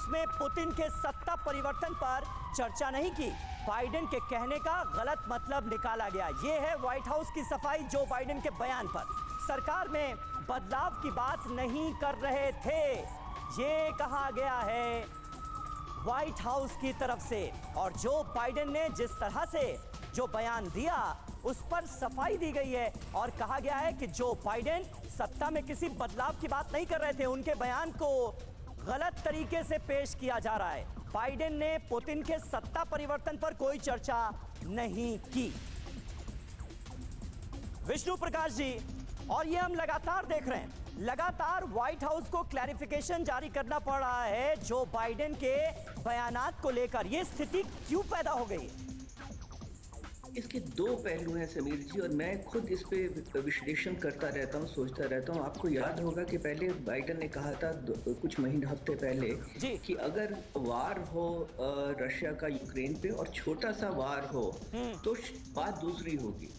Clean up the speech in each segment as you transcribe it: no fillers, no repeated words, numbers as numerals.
में पुतिन के सत्ता परिवर्तन पर चर्चा नहीं की। बाइडेन के कहने का गलत मतलब निकाला गया। ये है व्हाइट हाउस की सफाई जो बाइडेन के बयान पर। सरकार में बदलाव की बात नहीं कर रहे थे, ये कहा गया है व्हाइट हाउस की तरफ से। और जो बाइडेन ने जिस तरह से जो बयान दिया उस पर सफाई दी गई है और कहा गया है कि जो बाइडेन सत्ता में किसी बदलाव की बात नहीं कर रहे थे, उनके बयान को गलत तरीके से पेश किया जा रहा है। बाइडेन ने पुतिन के सत्ता परिवर्तन पर कोई चर्चा नहीं की। विष्णु प्रकाश जी, और ये हम लगातार देख रहे हैं, लगातार व्हाइट हाउस को क्लैरिफिकेशन जारी करना पड़ रहा है जो बाइडेन के बयानात को लेकर। ये स्थिति क्यों पैदा हो गई? इसके दो पहलू हैं समीर जी, और मैं खुद इस पे विश्लेषण करता रहता हूँ, सोचता रहता हूँ। आपको याद होगा कि पहले बाइडेन ने कहा था कुछ महीने हफ्ते पहले कि अगर वार हो रशिया का यूक्रेन पे और छोटा सा वार हो तो बात दूसरी होगी।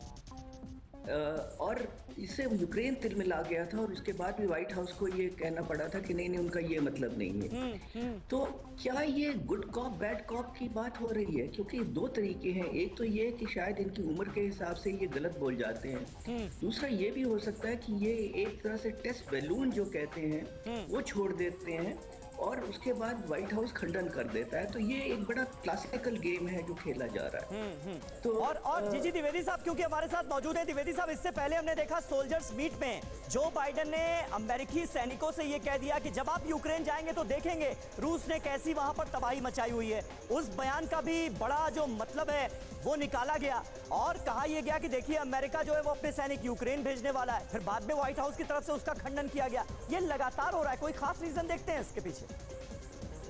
और इससे यूक्रेन तिलमिला गया था और उसके बाद भी व्हाइट हाउस को ये कहना पड़ा था कि नहीं, उनका ये मतलब नहीं है। तो क्या ये गुड कॉप बैड कॉप की बात हो रही है? क्योंकि दो तरीके हैं। एक तो ये कि शायद इनकी उम्र के हिसाब से ये गलत बोल जाते हैं। दूसरा ये भी हो सकता है कि ये एक तरह से टेस्ट बैलून जो कहते हैं वो छोड़ देते हैं और उसके बाद व्हाइट हाउस खंडन कर देता है। तो ये एक बड़ा क्लासिकल गेम है जो खेला जा रहा है। तो और जीजी द्विवेदी साहब क्योंकि हमारे साथ मौजूद है। द्विवेदी साहब, इससे पहले हमने देखा सोल्जर्स मीट में जो बाइडेन ने अमेरिकी सैनिकों से ये कह दिया कि जब आप यूक्रेन जाएंगे तो देखेंगे रूस ने कैसी वहां पर तबाही मचाई हुई है। उस बयान का भी बड़ा जो मतलब है वो निकाला गया और कहा यह गया कि देखिए अमेरिका जो है वो अपने सैनिक यूक्रेन भेजने वाला है। फिर बाद में व्हाइट हाउस की तरफ से उसका खंडन किया गया। ये लगातार हो रहा है, कोई खास रीजन देखते हैं इसके पीछे?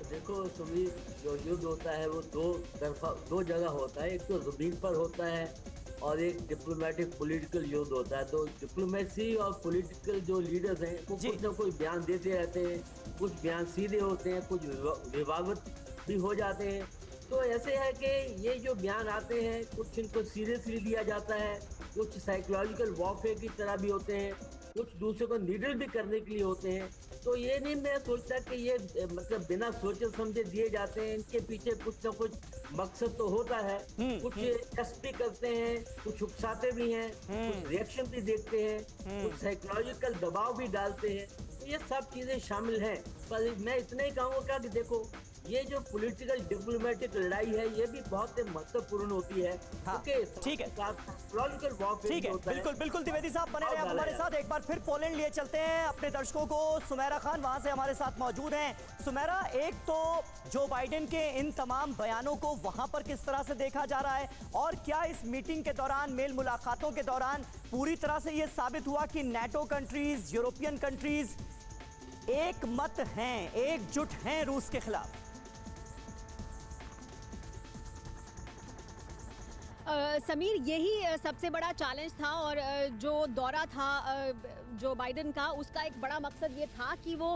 देखो सुमीर, जो युद्ध होता है वो दो जगह होता है। एक तो जमीन पर होता है और एक डिप्लोमेटिक पॉलिटिकल युद्ध होता है। तो डिप्लोमेसी और पॉलिटिकल जो लीडर्स हैं वो कुछ ना कुछ बयान देते रहते हैं। कुछ बयान सीधे होते हैं, कुछ विवादित भी हो जाते हैं। तो ऐसे है कि ये जो बयान आते हैं कुछ इनको सीरियसली लिया जाता है, कुछ साइकोलॉजिकल वॉरफेयर की तरह भी होते हैं, कुछ दूसरे को नीडल भी करने के लिए होते हैं। तो ये नहीं मैं सोचता कि ये मतलब बिना सोचे समझे दिए जाते हैं। इनके पीछे कुछ ना कुछ मकसद तो होता है। कुछ टेस्ट भी करते हैं, कुछ उकसाते भी हैं, कुछ रिएक्शन भी देखते हैं, कुछ साइकोलॉजिकल दबाव भी डालते हैं। तो ये सब चीजें शामिल हैं। पर मैं इतना ही कहूँगा कि देखो ये जो पॉलिटिकल डिप्लोमेटिक लड़ाई है ये भी बहुत महत्वपूर्ण होती है। हाँ, ठीक है, ठीक है, बिल्कुल बिल्कुल। द्विवेदी साहब बने रहे हमारे साथ। एक बार फिर पोलैंड लिए चलते हैं अपने दर्शकों को। सुमेरा खान वहां से हमारे साथ मौजूद हैं। सुमेरा, एक तो जो बाइडेन के इन तमाम बयानों को वहां पर किस तरह से देखा जा रहा है और क्या इस मीटिंग के दौरान, मेल मुलाकातों के दौरान पूरी तरह से ये साबित हुआ कि नाटो कंट्रीज, यूरोपियन कंट्रीज एक मत हैं, एकजुट हैं रूस के खिलाफ? समीर, यही सबसे बड़ा चैलेंज था और जो दौरा था जो बाइडेन का, उसका एक बड़ा मकसद ये था कि वो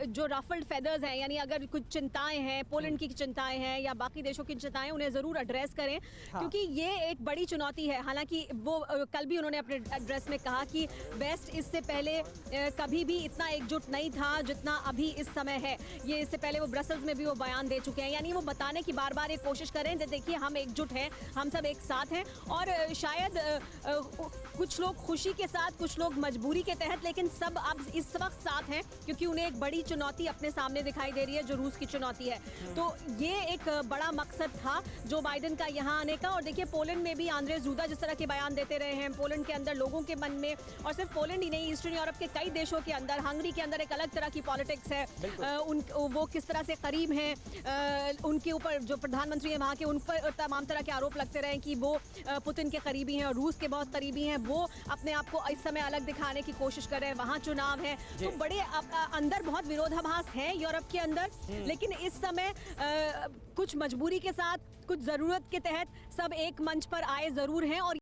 जो रफल्ड फेदर्स हैं, यानी अगर कुछ चिंताएं हैं, पोलैंड की चिंताएं हैं या बाकी देशों की चिंताएं, उन्हें ज़रूर एड्रेस करें। हाँ। क्योंकि ये एक बड़ी चुनौती है। हालांकि वो कल भी उन्होंने अपने एड्रेस में कहा कि वेस्ट इससे पहले कभी भी इतना एकजुट नहीं था जितना अभी इस समय है। ये इससे पहले वो ब्रसल्स में भी वो बयान दे चुके हैं। यानी वो बताने की बार बार एक कोशिश करें, देखिए हम एकजुट हैं, हम सब एक साथ हैं। और शायद कुछ लोग खुशी के साथ, कुछ लोग मजबूरी के तहत, लेकिन सब अब इस वक्त साथ हैं क्योंकि उन्हें एक बड़ी चुनौती अपने सामने दिखाई दे रही है जो रूस की चुनौती है। तो ये एक बड़ा मकसद था जो बाइडेन का यहाँ आने का। और देखिए पोलैंड में भी आंद्रेस डूडा जिस तरह के बयान देते रहे हैं, पोलैंड के अंदर लोगों के मन में, और सिर्फ पोलैंड ही नहीं, ईस्टर्न यूरोप के कई देशों के अंदर, हंगरी के अंदर एक अलग तरह की पॉलिटिक्स है। वो किस तरह से करीब हैं, उनके ऊपर जो प्रधानमंत्री है वहाँ के, उन पर तमाम तरह के आरोप लगते रहे कि वो पुतिन के करीबी हैं और रूस के बहुत करीबी हैं। वो अपने आप को इस समय अलग दिखाने की कोशिश कर रहे हैं। वहाँ चुनाव है तो बड़े अंदर बहुत विरोधाभास है यूरोप के अंदर। लेकिन इस समय कुछ मजबूरी के साथ, कुछ जरूरत के तहत सब एक मंच पर आए जरूर हैं। और